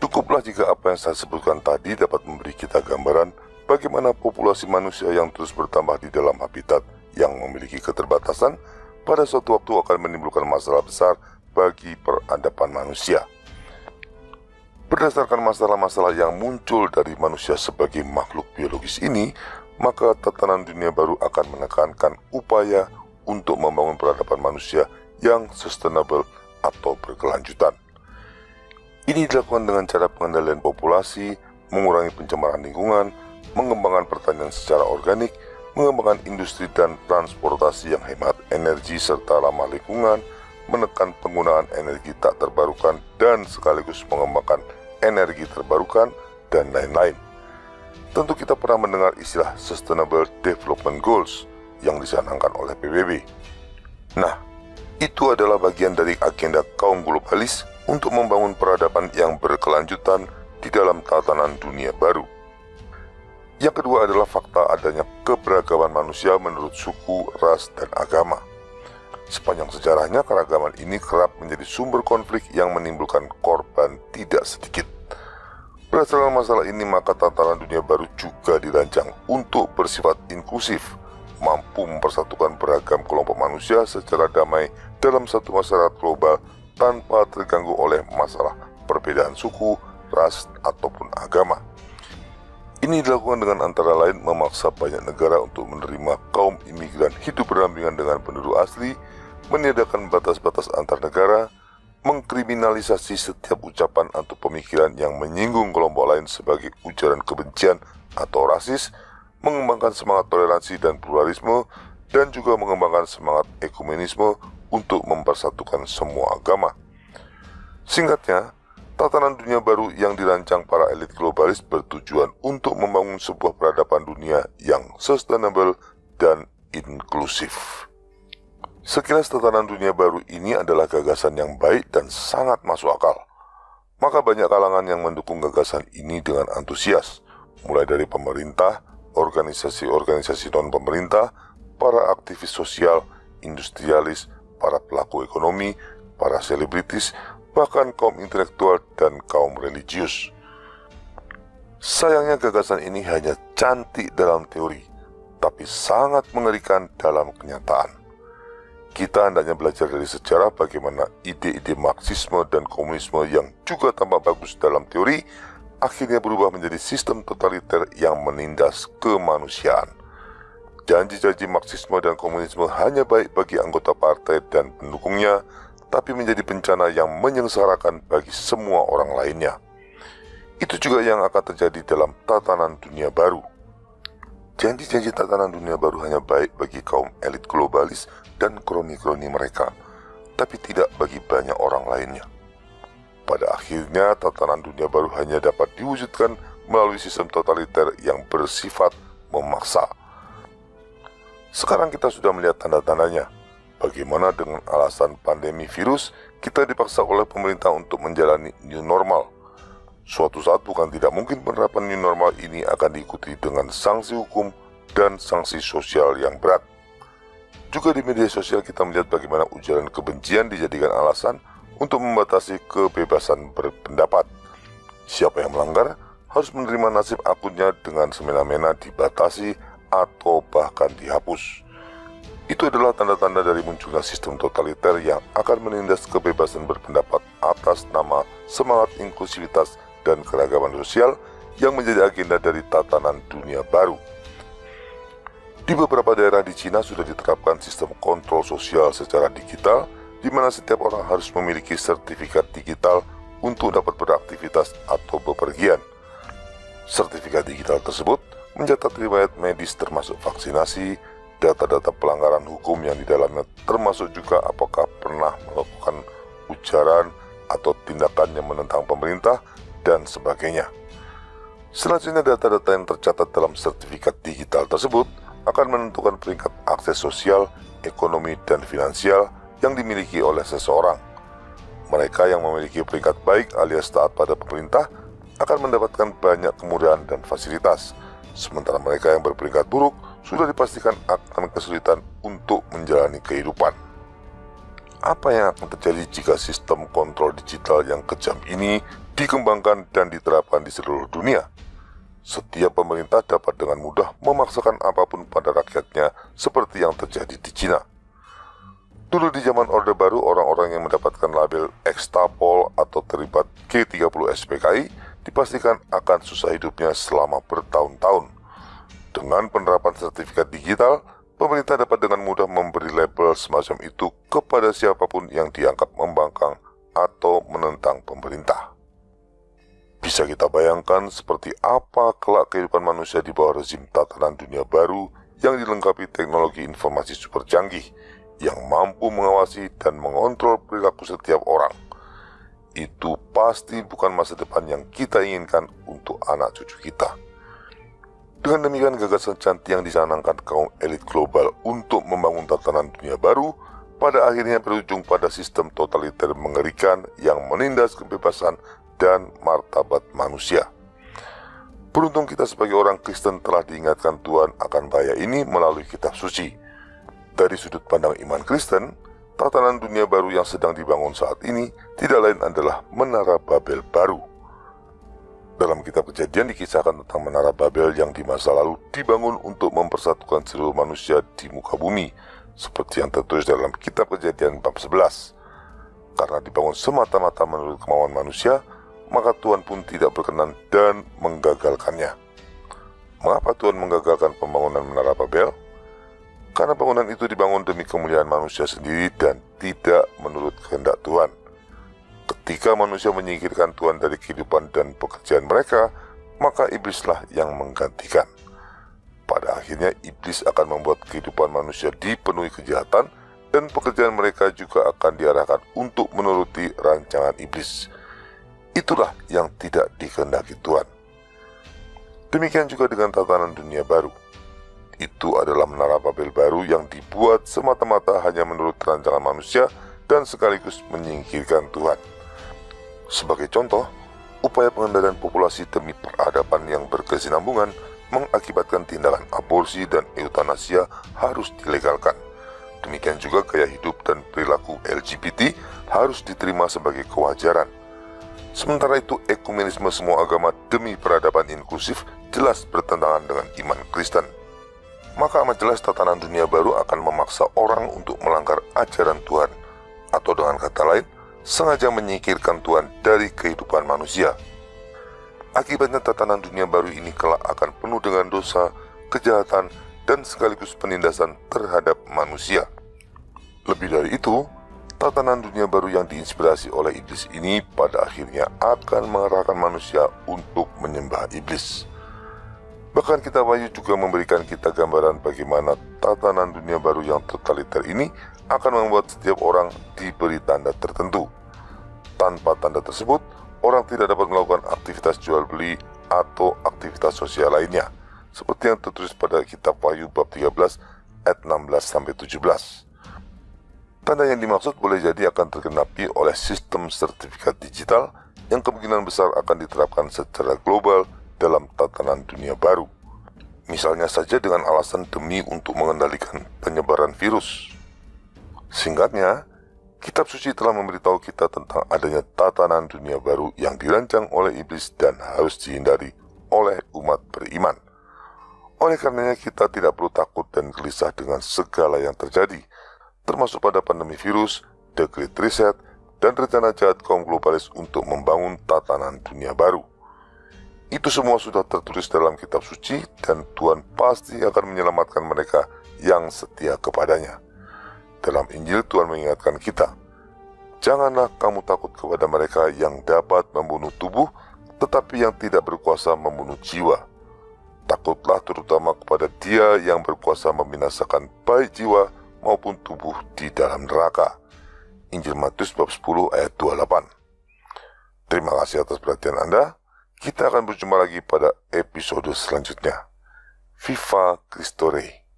Cukuplah jika apa yang saya sebutkan tadi dapat memberi kita gambaran bagaimana populasi manusia yang terus bertambah di dalam habitat yang memiliki keterbatasan pada suatu waktu akan menimbulkan masalah besar bagi peradaban manusia. Berdasarkan masalah-masalah yang muncul dari manusia sebagai makhluk biologis ini, maka tatanan dunia baru akan menekankan upaya untuk membangun peradaban manusia yang sustainable atau berkelanjutan. Ini dilakukan dengan cara pengendalian populasi, mengurangi pencemaran lingkungan, mengembangkan pertanian secara organik, mengembangkan industri dan transportasi yang hemat energi serta ramah lingkungan, menekan penggunaan energi tak terbarukan dan sekaligus mengembangkan energi terbarukan, dan lain-lain. Tentu kita pernah mendengar istilah Sustainable Development Goals yang dicanangkan oleh PBB. Nah, itu adalah bagian dari agenda kaum globalis untuk membangun peradaban yang berkelanjutan di dalam tatanan dunia baru. Yang kedua adalah fakta adanya keberagaman manusia menurut suku, ras, dan agama. Sepanjang sejarahnya, keragaman ini kerap menjadi sumber konflik yang menimbulkan korban tidak sedikit. Berdasarkan masalah ini, maka tatanan dunia baru juga dirancang untuk bersifat inklusif, mampu mempersatukan beragam kelompok manusia secara damai dalam satu masyarakat global tanpa terganggu oleh masalah perbedaan suku, ras, ataupun agama. Ini dilakukan dengan antara lain memaksa banyak negara untuk menerima kaum imigran hidup berdampingan dengan penduduk asli, meniadakan batas-batas antar negara, mengkriminalisasi setiap ucapan atau pemikiran yang menyinggung kelompok lain sebagai ujaran kebencian atau rasis, mengembangkan semangat toleransi dan pluralisme, dan juga mengembangkan semangat ekumenisme untuk mempersatukan semua agama. Singkatnya, tatanan dunia baru yang dirancang para elit globalis bertujuan untuk membangun sebuah peradaban dunia yang sustainable dan inklusif. Sekilas tatanan dunia baru ini adalah gagasan yang baik dan sangat masuk akal. Maka banyak kalangan yang mendukung gagasan ini dengan antusias, mulai dari pemerintah, organisasi-organisasi non-pemerintah, para aktivis sosial, industrialis, para pelaku ekonomi, para selebritis, bahkan kaum intelektual dan kaum religius. Sayangnya gagasan ini hanya cantik dalam teori, tapi sangat mengerikan dalam kenyataan. Kita hendaknya belajar dari sejarah bagaimana ide-ide Marxisme dan komunisme yang juga tampak bagus dalam teori akhirnya berubah menjadi sistem totaliter yang menindas kemanusiaan. Janji-janji Marxisme dan komunisme hanya baik bagi anggota partai dan pendukungnya, tapi menjadi bencana yang menyengsarakan bagi semua orang lainnya. Itu juga yang akan terjadi dalam tatanan dunia baru. Janji-janji tatanan dunia baru hanya baik bagi kaum elit globalis dan kroni-kroni mereka, tapi tidak bagi banyak orang lainnya. Pada akhirnya, tatanan dunia baru hanya dapat diwujudkan melalui sistem totaliter yang bersifat memaksa. Sekarang kita sudah melihat tanda-tandanya. Bagaimana dengan alasan pandemi virus, kita dipaksa oleh pemerintah untuk menjalani new normal. Suatu saat bukan tidak mungkin penerapan new normal ini akan diikuti dengan sanksi hukum dan sanksi sosial yang berat. Juga di media sosial kita melihat bagaimana ujaran kebencian dijadikan alasan untuk membatasi kebebasan berpendapat. Siapa yang melanggar harus menerima nasib akunnya dengan semena-mena dibatasi atau bahkan dihapus. Itu adalah tanda-tanda dari munculnya sistem totaliter yang akan menindas kebebasan berpendapat atas nama semangat inklusivitas dan keragaman sosial yang menjadi agenda dari tatanan dunia baru. Di beberapa daerah di Cina sudah diterapkan sistem kontrol sosial secara digital, di mana setiap orang harus memiliki sertifikat digital untuk dapat beraktivitas atau bepergian. Sertifikat digital tersebut mencatat riwayat medis termasuk vaksinasi, data-data pelanggaran hukum yang di dalamnya termasuk juga apakah pernah melakukan ujaran atau tindakan yang menentang pemerintah, dan sebagainya. Selanjutnya, data-data yang tercatat dalam sertifikat digital tersebut akan menentukan peringkat akses sosial, ekonomi, dan finansial yang dimiliki oleh seseorang. Mereka yang memiliki peringkat baik alias taat pada pemerintah akan mendapatkan banyak kemudahan dan fasilitas, sementara mereka yang berperingkat buruk sudah dipastikan akan kesulitan untuk menjalani kehidupan. Apa yang akan terjadi jika sistem kontrol digital yang kejam ini dikembangkan dan diterapkan di seluruh dunia. Setiap pemerintah dapat dengan mudah memaksakan apapun pada rakyatnya seperti yang terjadi di Cina. Dulu di zaman Orde Baru, orang-orang yang mendapatkan label ekstapol atau terlibat G30 SPKI dipastikan akan susah hidupnya selama bertahun-tahun. Dengan penerapan sertifikat digital, pemerintah dapat dengan mudah memberi label semacam itu kepada siapapun yang dianggap membangkang atau menentang pemerintah. Bisa kita bayangkan seperti apa kelak kehidupan manusia di bawah rezim tatanan dunia baru yang dilengkapi teknologi informasi super canggih yang mampu mengawasi dan mengontrol perilaku setiap orang. Itu pasti bukan masa depan yang kita inginkan untuk anak cucu kita. Dengan demikian, gagasan cantik yang dicanangkan kaum elit global untuk membangun tatanan dunia baru pada akhirnya berujung pada sistem totaliter mengerikan yang menindas kebebasan dan martabat manusia. Beruntung kita sebagai orang Kristen telah diingatkan Tuhan akan bahaya ini melalui kitab suci. Dari sudut pandang iman Kristen, tatanan dunia baru yang sedang dibangun saat ini tidak lain adalah Menara Babel baru. Dalam kitab Kejadian dikisahkan tentang Menara Babel yang di masa lalu dibangun untuk mempersatukan seluruh manusia di muka bumi, seperti yang tertulis dalam kitab Kejadian bab 11. Karena dibangun semata-mata menurut kemauan manusia, maka Tuhan pun tidak berkenan dan menggagalkannya. Mengapa Tuhan menggagalkan pembangunan Menara Babel? Karena bangunan itu dibangun demi kemuliaan manusia sendiri dan tidak menurut kehendak Tuhan. Ketika manusia menyingkirkan Tuhan dari kehidupan dan pekerjaan mereka, maka iblislah yang menggantikan. Pada akhirnya iblis akan membuat kehidupan manusia dipenuhi kejahatan dan pekerjaan mereka juga akan diarahkan untuk menuruti rancangan iblis. Itulah yang tidak dikehendaki Tuhan. Demikian juga dengan tatanan dunia baru. Itu adalah Menara Babel baru yang dibuat semata-mata hanya menurut rancangan manusia dan sekaligus menyingkirkan Tuhan. Sebagai contoh, upaya pengendalian populasi demi peradaban yang berkesinambungan mengakibatkan tindakan aborsi dan eutanasia harus dilegalkan. Demikian juga gaya hidup dan perilaku LGBT harus diterima sebagai kewajaran. Sementara itu, ekumenisme semua agama demi peradaban inklusif jelas bertentangan dengan iman Kristen. Maka amat jelas tatanan dunia baru akan memaksa orang untuk melanggar ajaran Tuhan, atau dengan kata lain, sengaja menyingkirkan Tuhan dari kehidupan manusia. Akibatnya tatanan dunia baru ini kelak akan penuh dengan dosa, kejahatan, dan sekaligus penindasan terhadap manusia. Lebih dari itu, tatanan dunia baru yang diinspirasi oleh iblis ini pada akhirnya akan mengarahkan manusia untuk menyembah iblis. Bahkan kitab Wahyu juga memberikan kita gambaran bagaimana tatanan dunia baru yang totaliter ini akan membuat setiap orang diberi tanda tertentu. Tanpa tanda tersebut, orang tidak dapat melakukan aktivitas jual beli atau aktivitas sosial lainnya, seperti yang tertulis pada kitab Wahyu bab 13 ayat 16-17. Tanda yang dimaksud boleh jadi akan tergenapi oleh sistem sertifikat digital yang kemungkinan besar akan diterapkan secara global dalam tatanan dunia baru. Misalnya saja dengan alasan demi untuk mengendalikan penyebaran virus. Singkatnya, kitab suci telah memberitahu kita tentang adanya tatanan dunia baru yang dirancang oleh iblis dan harus dihindari oleh umat beriman. Oleh karenanya kita tidak perlu takut dan gelisah dengan segala yang terjadi, termasuk pada pandemi virus, The Great Reset, dan rencana jahat kaum globalis untuk membangun tatanan dunia baru. Itu semua sudah tertulis dalam kitab suci dan Tuhan pasti akan menyelamatkan mereka yang setia kepadanya. Dalam Injil Tuhan mengingatkan kita, janganlah kamu takut kepada mereka yang dapat membunuh tubuh, tetapi yang tidak berkuasa membunuh jiwa. Takutlah terutama kepada Dia yang berkuasa membinasakan baik jiwa maupun tubuh di dalam neraka. Injil Matius bab 10 ayat 28. Terima kasih atas perhatian Anda. Kita akan berjumpa lagi pada episode selanjutnya. Viva Cristo Rey.